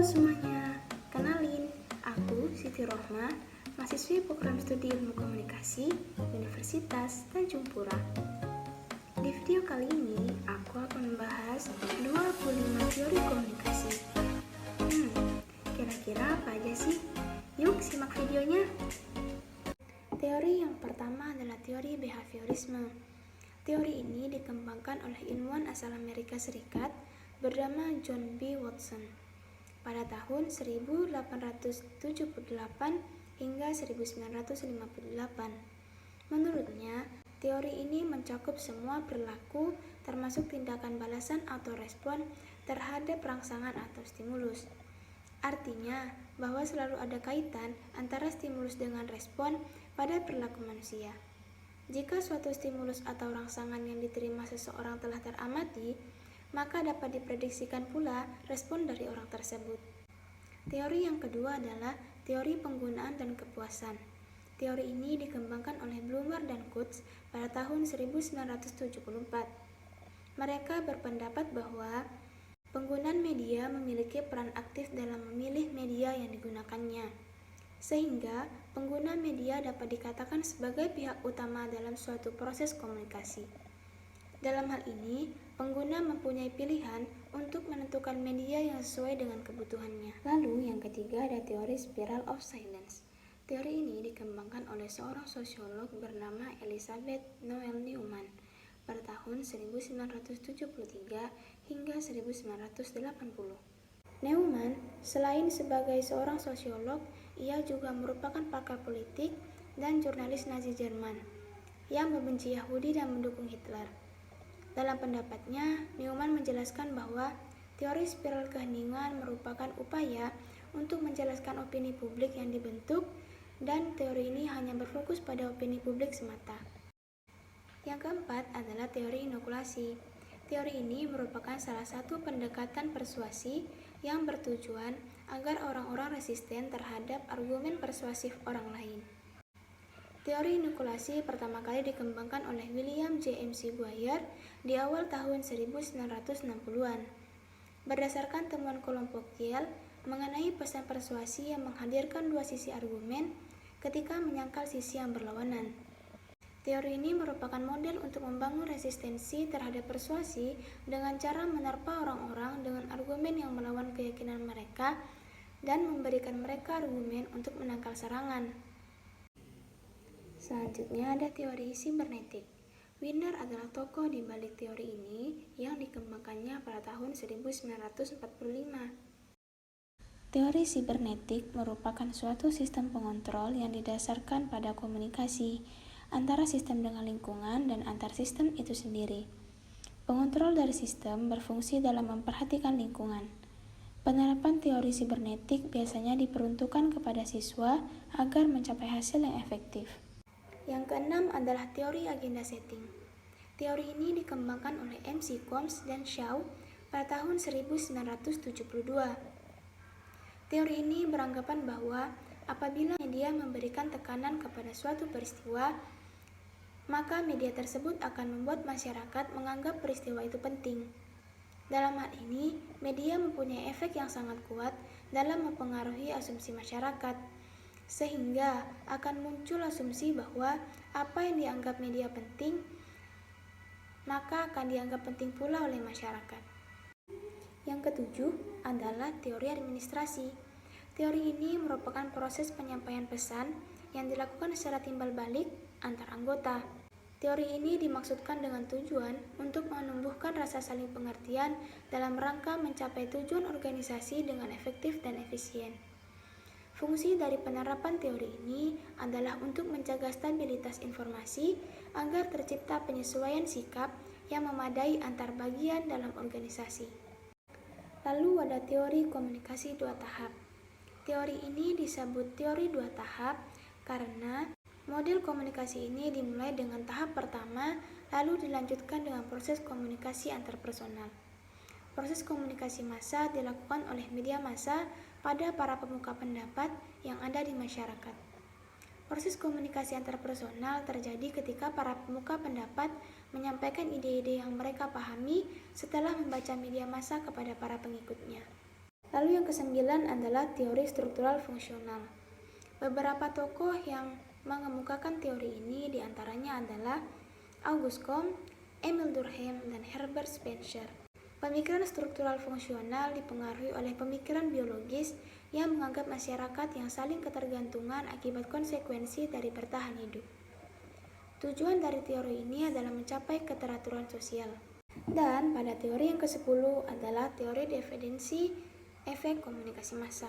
semuanya, kenalin, aku Siti Rohma, mahasiswi program studi ilmu komunikasi Universitas Tanjung Pura. Di video kali ini, aku akan membahas 25 teori komunikasi. Kira-kira apa aja sih? Yuk simak videonya. Teori yang pertama adalah teori behaviorisme. Teori ini dikembangkan oleh ilmuwan asal Amerika Serikat bernama John B. Watson pada tahun 1878 hingga 1958. Menurutnya, teori ini mencakup semua perilaku termasuk tindakan balasan atau respon terhadap rangsangan atau stimulus. Artinya, bahwa selalu ada kaitan antara stimulus dengan respon pada perilaku manusia. Jika suatu stimulus atau rangsangan yang diterima seseorang telah teramati, maka dapat diprediksikan pula respon dari orang tersebut. Teori yang kedua adalah teori penggunaan dan kepuasan. Teori ini dikembangkan oleh Blumer dan Coates pada tahun 1974. Mereka berpendapat bahwa penggunaan media memiliki peran aktif dalam memilih media yang digunakannya, sehingga pengguna media dapat dikatakan sebagai pihak utama dalam suatu proses komunikasi. Dalam hal ini, pengguna mempunyai pilihan untuk menentukan media yang sesuai dengan kebutuhannya. Lalu yang ketiga ada teori spiral of silence. Teori ini dikembangkan oleh seorang sosiolog bernama Elizabeth Noel Neumann pada tahun 1973 hingga 1980. Neumann, selain sebagai seorang sosiolog, ia juga merupakan pakar politik dan jurnalis Nazi Jerman yang membenci Yahudi dan mendukung Hitler. Dalam pendapatnya, Neumann menjelaskan bahwa teori spiral keheningan merupakan upaya untuk menjelaskan opini publik yang dibentuk, dan teori ini hanya berfokus pada opini publik semata. Yang keempat adalah teori inokulasi. Teori ini merupakan salah satu pendekatan persuasi yang bertujuan agar orang-orang resisten terhadap argumen persuasif orang lain. Teori inokulasi pertama kali dikembangkan oleh William J. McGuire di awal tahun 1960-an. Berdasarkan temuan kelompok Yale mengenai pesan persuasi yang menghadirkan dua sisi argumen ketika menyangkal sisi yang berlawanan. Teori ini merupakan model untuk membangun resistensi terhadap persuasi dengan cara menerpa orang-orang dengan argumen yang melawan keyakinan mereka dan memberikan mereka argumen untuk menangkal serangan. Selanjutnya ada teori sibernetik. Wiener adalah tokoh di balik teori ini yang dikembangkannya pada tahun 1945. Teori sibernetik merupakan suatu sistem pengontrol yang didasarkan pada komunikasi antara sistem dengan lingkungan dan antar sistem itu sendiri. Pengontrol dari sistem berfungsi dalam memperhatikan lingkungan. Penerapan teori sibernetik biasanya diperuntukkan kepada siswa agar mencapai hasil yang efektif. Yang keenam adalah teori agenda setting. Teori ini dikembangkan oleh MC Combs dan Shaw pada tahun 1972. Teori ini beranggapan bahwa apabila media memberikan tekanan kepada suatu peristiwa, maka media tersebut akan membuat masyarakat menganggap peristiwa itu penting. Dalam hal ini, media mempunyai efek yang sangat kuat dalam mempengaruhi asumsi masyarakat, sehingga akan muncul asumsi bahwa apa yang dianggap media penting, maka akan dianggap penting pula oleh masyarakat. Yang ketujuh adalah teori administrasi. Teori ini merupakan proses penyampaian pesan yang dilakukan secara timbal balik antar anggota. Teori ini dimaksudkan dengan tujuan untuk menumbuhkan rasa saling pengertian dalam rangka mencapai tujuan organisasi dengan efektif dan efisien. Fungsi dari penerapan teori ini adalah untuk menjaga stabilitas informasi agar tercipta penyesuaian sikap yang memadai antar bagian dalam organisasi. Lalu ada teori komunikasi dua tahap. Teori ini disebut teori dua tahap karena model komunikasi ini dimulai dengan tahap pertama lalu dilanjutkan dengan proses komunikasi antarpersonal. Proses komunikasi massa dilakukan oleh media massa pada para pemuka pendapat yang ada di masyarakat. Proses komunikasi antarpersonal terjadi ketika para pemuka pendapat menyampaikan ide-ide yang mereka pahami setelah membaca media massa kepada para pengikutnya. Lalu yang kesembilan adalah teori struktural fungsional. Beberapa tokoh yang mengemukakan teori ini diantaranya adalah Auguste Comte, Emile Durkheim, dan Herbert Spencer. Pemikiran struktural fungsional dipengaruhi oleh pemikiran biologis yang menganggap masyarakat yang saling ketergantungan akibat konsekuensi dari bertahan hidup. Tujuan dari teori ini adalah mencapai keteraturan sosial. Dan pada teori yang ke-10 adalah teori dependensi efek komunikasi massa.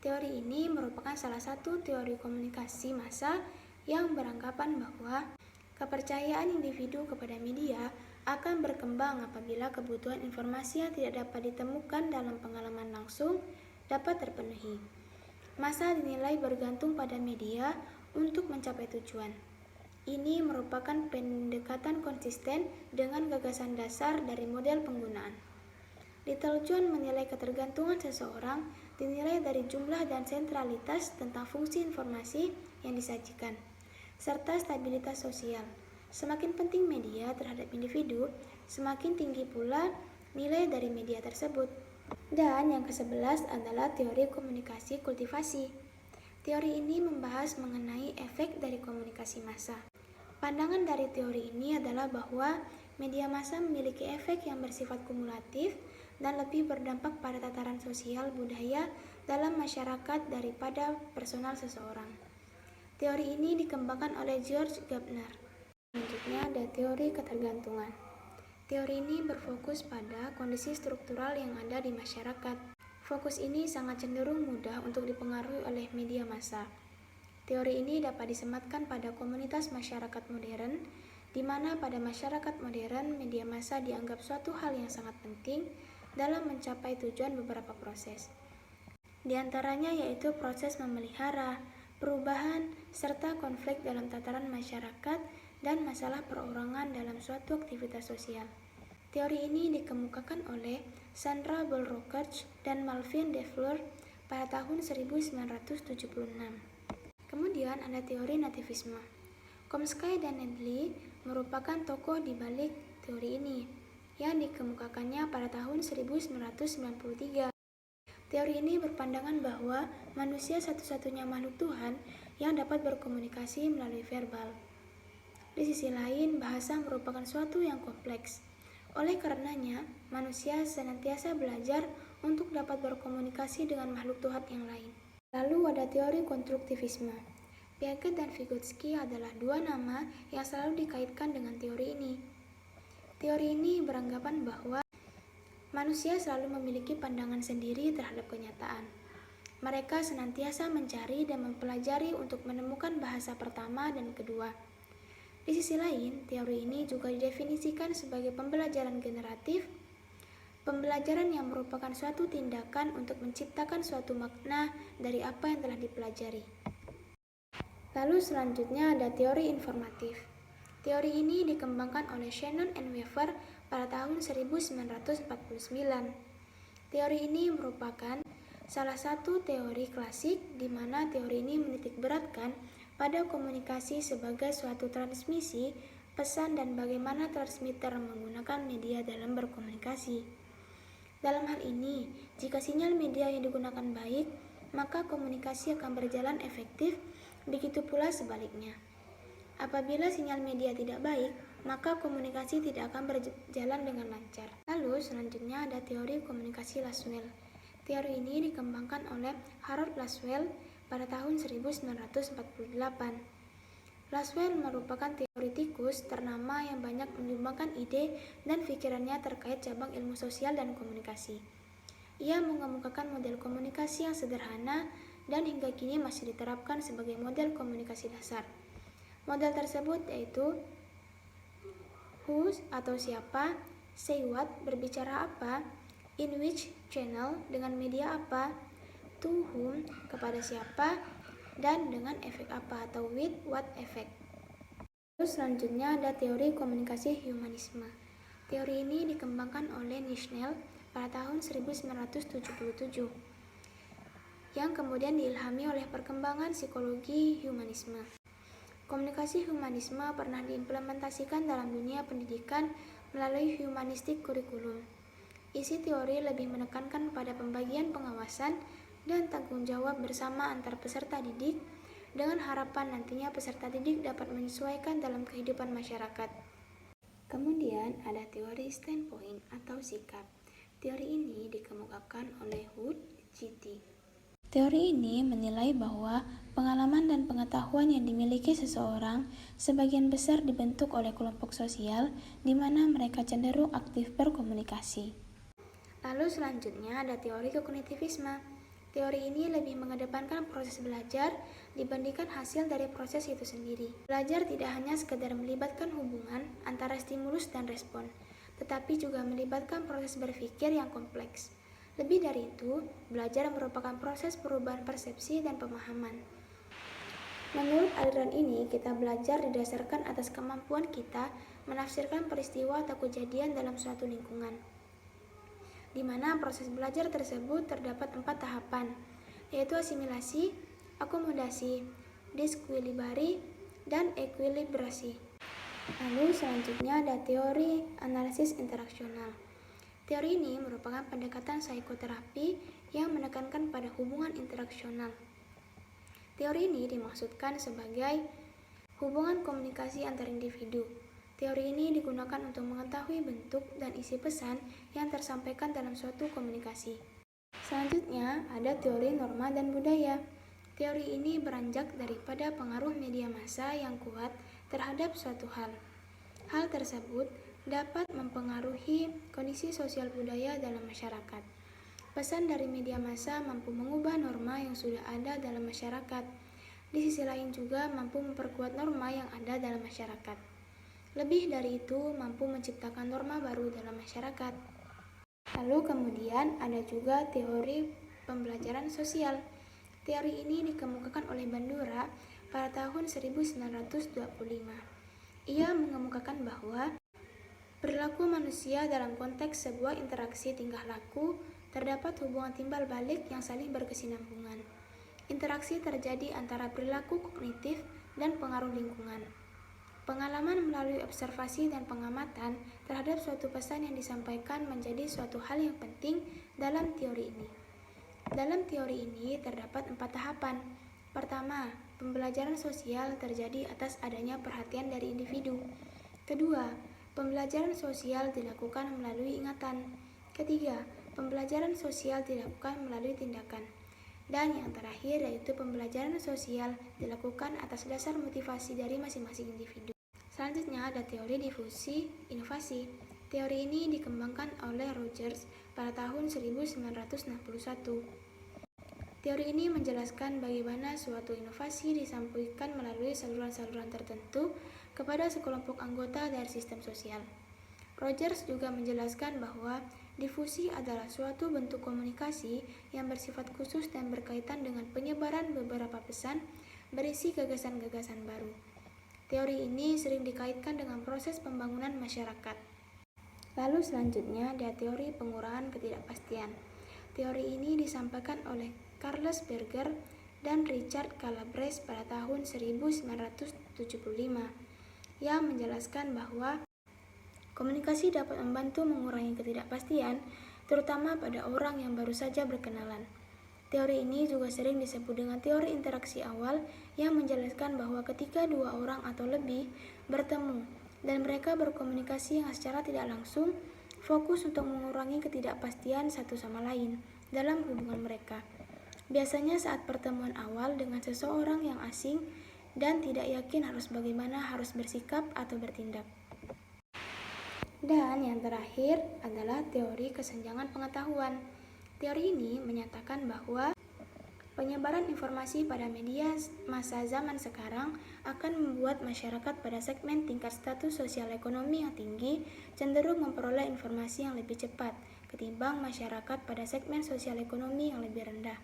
Teori ini merupakan salah satu teori komunikasi massa yang beranggapan bahwa kepercayaan individu kepada media akan berkembang apabila kebutuhan informasi yang tidak dapat ditemukan dalam pengalaman langsung dapat terpenuhi. Massa dinilai bergantung pada media untuk mencapai tujuan. Ini merupakan pendekatan konsisten dengan gagasan dasar dari model penggunaan. Little John menilai ketergantungan seseorang dinilai dari jumlah dan sentralitas tentang fungsi informasi yang disajikan, serta stabilitas sosial. Semakin penting media terhadap individu, semakin tinggi pula nilai dari media tersebut. Dan yang ke-11 adalah teori komunikasi kultivasi. Teori ini membahas mengenai efek dari komunikasi massa. Pandangan dari teori ini adalah bahwa media massa memiliki efek yang bersifat kumulatif dan lebih berdampak pada tataran sosial budaya dalam masyarakat daripada personal seseorang. Teori ini dikembangkan oleh George Gardner. Selanjutnya ada teori ketergantungan. Teori ini berfokus pada kondisi struktural yang ada di masyarakat. Fokus ini sangat cenderung mudah untuk dipengaruhi oleh media massa. Teori ini dapat disematkan pada komunitas masyarakat modern, di mana pada masyarakat modern media massa dianggap suatu hal yang sangat penting dalam mencapai tujuan beberapa proses. Di antaranya yaitu proses memelihara, perubahan, serta konflik dalam tataran masyarakat dan masalah perorangan dalam suatu aktivitas sosial. Teori ini dikemukakan oleh Sandra Bell-Rogers dan Malvin Devler pada tahun 1976. Kemudian ada teori nativisme. Chomsky dan Nedley merupakan tokoh di balik teori ini, yang dikemukakannya pada tahun 1993. Teori ini berpandangan bahwa manusia satu-satunya makhluk Tuhan yang dapat berkomunikasi melalui verbal. Di sisi lain, bahasa merupakan suatu yang kompleks. Oleh karenanya, manusia senantiasa belajar untuk dapat berkomunikasi dengan makhluk Tuhan yang lain. Lalu ada teori konstruktivisme. Piaget dan Vygotsky adalah dua nama yang selalu dikaitkan dengan teori ini. Teori ini beranggapan bahwa manusia selalu memiliki pandangan sendiri terhadap kenyataan. Mereka senantiasa mencari dan mempelajari untuk menemukan bahasa pertama dan kedua. Di sisi lain, teori ini juga didefinisikan sebagai pembelajaran generatif, pembelajaran yang merupakan suatu tindakan untuk menciptakan suatu makna dari apa yang telah dipelajari. Lalu selanjutnya ada teori informatif. Teori ini dikembangkan oleh Shannon and Weaver pada tahun 1949. Teori ini merupakan salah satu teori klasik di mana teori ini menitik beratkan pada komunikasi sebagai suatu transmisi pesan dan bagaimana transmitter menggunakan media dalam berkomunikasi. Dalam hal ini, jika sinyal media yang digunakan baik, maka komunikasi akan berjalan efektif, begitu pula sebaliknya. Apabila sinyal media tidak baik, maka komunikasi tidak akan berjalan dengan lancar. Lalu selanjutnya ada teori komunikasi Laswell. Teori ini dikembangkan oleh Harold Laswell pada tahun 1948. Laswell merupakan teoritikus ternama yang banyak menyumbangkan ide dan pikirannya terkait cabang ilmu sosial dan komunikasi. Ia mengemukakan model komunikasi yang sederhana dan hingga kini masih diterapkan sebagai model komunikasi dasar. Model tersebut yaitu who atau siapa, say what berbicara apa, in which channel dengan media apa, to whom kepada siapa, dan dengan efek apa atau with what effect. Terus selanjutnya ada teori komunikasi humanisme. Teori ini dikembangkan oleh Nishnell pada tahun 1977 yang kemudian diilhami oleh perkembangan psikologi humanisme. Komunikasi humanisme pernah diimplementasikan dalam dunia pendidikan melalui humanistik kurikulum. Isi teori lebih menekankan pada pembagian pengawasan dan tanggung jawab bersama antar peserta didik, dengan harapan nantinya peserta didik dapat menyesuaikan dalam kehidupan masyarakat. Kemudian ada teori standpoint atau sikap. Teori ini dikemukakan oleh Wood G.T. Teori ini menilai bahwa pengalaman dan pengetahuan yang dimiliki seseorang sebagian besar dibentuk oleh kelompok sosial di mana mereka cenderung aktif berkomunikasi. Lalu selanjutnya ada teori kognitivisme. Teori ini lebih mengedepankan proses belajar dibandingkan hasil dari proses itu sendiri. Belajar tidak hanya sekedar melibatkan hubungan antara stimulus dan respon, tetapi juga melibatkan proses berpikir yang kompleks. Lebih dari itu, belajar merupakan proses perubahan persepsi dan pemahaman. Menurut aliran ini, kita belajar didasarkan atas kemampuan kita menafsirkan peristiwa atau kejadian dalam suatu lingkungan, di mana proses belajar tersebut terdapat 4 tahapan, yaitu asimilasi, akomodasi, diskuilibari, dan ekuilibrasi. Lalu selanjutnya ada teori analisis interaksional. Teori ini merupakan pendekatan psikoterapi yang menekankan pada hubungan interaksional. Teori ini dimaksudkan sebagai hubungan komunikasi antar individu. Teori ini digunakan untuk mengetahui bentuk dan isi pesan yang tersampaikan dalam suatu komunikasi. Selanjutnya, ada teori norma dan budaya. Teori ini beranjak daripada pengaruh media massa yang kuat terhadap suatu hal. Hal tersebut dapat mempengaruhi kondisi sosial budaya dalam masyarakat. Pesan dari media massa mampu mengubah norma yang sudah ada dalam masyarakat. Di sisi lain juga mampu memperkuat norma yang ada dalam masyarakat. Lebih dari itu, mampu menciptakan norma baru dalam masyarakat. Lalu kemudian ada juga teori pembelajaran sosial. Teori ini dikemukakan oleh Bandura pada tahun 1925. Ia mengemukakan bahwa perilaku manusia dalam konteks sebuah interaksi tingkah laku terdapat hubungan timbal balik yang saling berkesinambungan. Interaksi terjadi antara perilaku kognitif dan pengaruh lingkungan. Pengalaman melalui observasi dan pengamatan terhadap suatu pesan yang disampaikan menjadi suatu hal yang penting dalam teori ini. Dalam teori ini terdapat 4 tahapan. Pertama, pembelajaran sosial terjadi atas adanya perhatian dari individu. Kedua, pembelajaran sosial dilakukan melalui ingatan. Ketiga, pembelajaran sosial dilakukan melalui tindakan. Dan yang terakhir yaitu pembelajaran sosial dilakukan atas dasar motivasi dari masing-masing individu. Selanjutnya ada teori difusi inovasi. Teori ini dikembangkan oleh Rogers pada tahun 1961. Teori ini menjelaskan bagaimana suatu inovasi disampaikan melalui saluran-saluran tertentu kepada sekelompok anggota dari sistem sosial. Rogers juga menjelaskan bahwa difusi adalah suatu bentuk komunikasi yang bersifat khusus dan berkaitan dengan penyebaran beberapa pesan berisi gagasan-gagasan baru. Teori ini sering dikaitkan dengan proses pembangunan masyarakat. Lalu selanjutnya ada teori pengurangan ketidakpastian. Teori ini disampaikan oleh Carles Berger dan Richard Calabres pada tahun 1975 yang menjelaskan bahwa komunikasi dapat membantu mengurangi ketidakpastian, terutama pada orang yang baru saja berkenalan. Teori ini juga sering disebut dengan teori interaksi awal yang menjelaskan bahwa ketika 2 orang atau lebih bertemu dan mereka berkomunikasi yang secara tidak langsung, fokus untuk mengurangi ketidakpastian satu sama lain dalam hubungan mereka. Biasanya saat pertemuan awal dengan seseorang yang asing dan tidak yakin bagaimana harus bersikap atau bertindak. Dan yang terakhir adalah teori kesenjangan pengetahuan. Teori ini menyatakan bahwa penyebaran informasi pada media massa zaman sekarang akan membuat masyarakat pada segmen tingkat status sosial ekonomi yang tinggi cenderung memperoleh informasi yang lebih cepat ketimbang masyarakat pada segmen sosial ekonomi yang lebih rendah.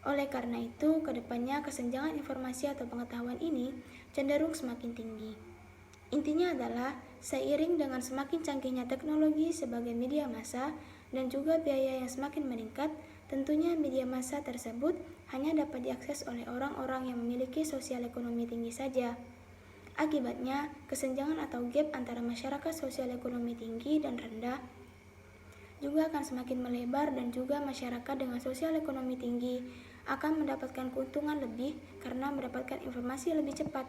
Oleh karena itu, kedepannya kesenjangan informasi atau pengetahuan ini cenderung semakin tinggi. Intinya adalah, seiring dengan semakin canggihnya teknologi sebagai media massa dan juga biaya yang semakin meningkat, tentunya media massa tersebut hanya dapat diakses oleh orang-orang yang memiliki sosial ekonomi tinggi saja. Akibatnya, kesenjangan atau gap antara masyarakat sosial ekonomi tinggi dan rendah juga akan semakin melebar dan juga masyarakat dengan sosial ekonomi tinggi akan mendapatkan keuntungan lebih karena mendapatkan informasi lebih cepat.